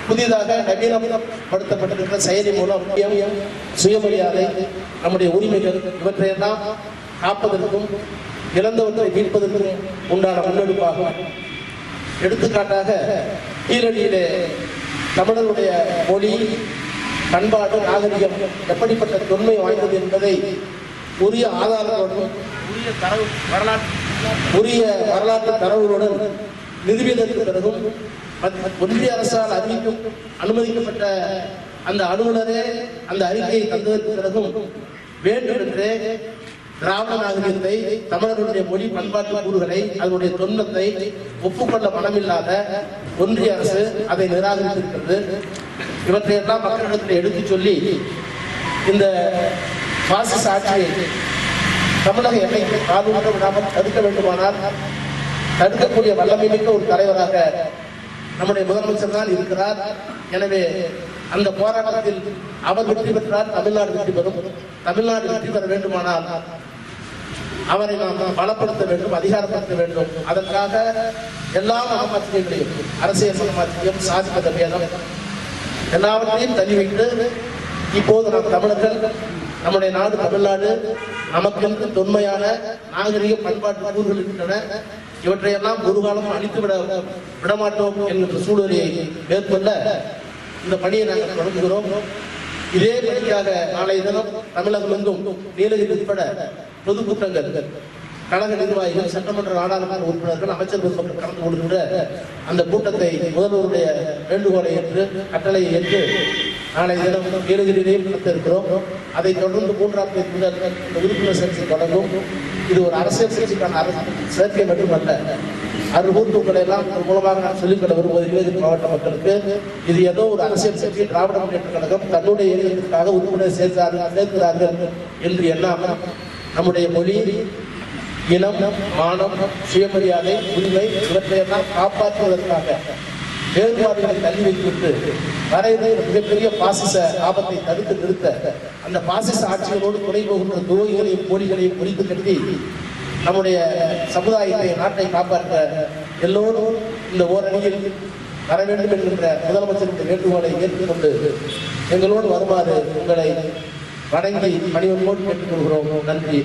புதிதாக நவீனப்படுத்தப்பட்டிருக்கிற செயலி மூலம் சுயமரியாதை, நம்முடைய உரிமைகள் இவற்றையெல்லாம் காப்பதற்கும் இழந்தவற்றை மீட்பதற்கும் உண்டான முன்னெடுப்பாகும். எடுத்துக்காட்டாக கீழடியிலே தமிழருடைய மொழி, பண்பாடு, நாகரிகம் எப்படிப்பட்ட தொன்மை வாய்ந்தது என்பதை உரிய ஆதாரங்களுடன் உரிய வரலாற்று தரவுகளுடன் நிரூபித்ததற்கு பிறகும் ஒன்றிய அரசால் அனுமதிக்கப்பட்ட அந்த அலுவலரே அந்த அறிக்கையை தந்ததற்கு பிறகும் வேண்டுமென்றே திராவிட நாகரிகத்தை, தமிழர்களுடைய மொழி பண்பாட்டு கூறுகளை, அதனுடைய தொன்மத்தை ஒப்புக்கொள்ள மனமில்லாத ஒன்றிய அரசு அதை நிராகரித்திருக்கிறது. இவற்றையெல்லாம் மக்களிடத்தில் எடுத்துச் சொல்லி இந்த பாசிச ஆட்சியை தமிழக எல்லைக்கு காலூன்ற விடாமல் தடுக்க வேண்டுமானால் தடுக்கக்கூடிய வல்லமை மிக்க ஒரு தலைவராக நம்முடைய முதலமைச்சர் தான் இருக்கிறார். எனவே அந்த போராட்டத்தில் அவர் வெற்றி பெற்றால் தமிழ்நாடு வெற்றி பெறும். தமிழ்நாடு வெற்றி பெற வேண்டுமானால் அவரை நாம் பலப்படுத்த வேண்டும், அதிகாரப்படுத்த வேண்டும். அதற்காக எல்லா மதமாற்றியங்களையும், அரசியல் மதமாற்றியம், சாதி மத பேதம் எல்லாவற்றையும் தள்ளி வைத்து இப்போது நாம் தமிழர்கள், நம்முடைய நாடு தமிழ்நாடு, நமக்கென்று தொன்மையான நாகரிக பண்பாட்டு கூறுகள் இருக்கின்றன. இவற்றையெல்லாம் ஒரு காலம் அழித்து விடமாட்டோம் என்கின்ற சூழ்நிலையை மேற்கொள்ள இந்த பணியை நாங்கள் தொடங்குகிறோம். இதே பணிக்காக நாளைய தினம் தமிழகம் எங்கும் நீலகிரி உட்பட பொதுக்கூட்டங்கள், கழக நிர்வாகிகள், சட்டமன்ற நாடாளுமன்ற உறுப்பினர்கள், அமைச்சர்கள் கலந்து கொள்கின்ற அந்த கூட்டத்தை முதல்வருடைய வேண்டுகோளை ஏற்று, கட்டளையை ஏற்று நாளைய தினம் நீலகிரியிலேயும் நடத்த இருக்கிறோம். அதை தொடர்ந்து 3ஆம் தேதி முதல் இந்த உறுப்பினர் சேர்க்கை தொடங்கும். இது ஒரு அரசியல் சேர்க்கைக்கான சேர்க்கை மட்டுமல்ல, அறுபூர் உங்களை எல்லாம் மூலமாக நான் சொல்லிக்கொள்ள விரும்புவது நீலகிரி மாவட்ட மக்களுக்கு, இது ஏதோ ஒரு அரசியல் சேர்க்கை திராவிட முன்னேற்ற கழகம் தன்னுடைய இயக்கத்திற்காக உறுப்பினர் சேர்க்கிறார்கள் என்று எண்ணாமல் நம்முடைய மொழி, இனம், மானம், சுயமரியாதை, உரிமை இவற்றையெல்லாம் காப்பாற்றுவதற்காக வேறுபாடுகளை தள்ளி வைத்துவிட்டு வரைந்து மிகப்பெரிய பாசிச ஆபத்தை தடுத்து நிறுத்த அந்த பாசிச ஆட்சிகளோடு துணை போகின்ற துரோகிகளையும் போலிகளையும் குறித்து கட்டி நம்முடைய சமுதாயத்தை, நாட்டை காப்பாற்ற எல்லோரும் இந்த ஓரணியில் வர வேண்டும் என்கின்ற முதலமைச்சருடைய வேண்டுகோளை ஏற்றுக்கொண்டு எங்களோடு வருமாறு உங்களை வணங்கி பணியோடு கேட்டுக்கொள்கிறோம். நன்றி.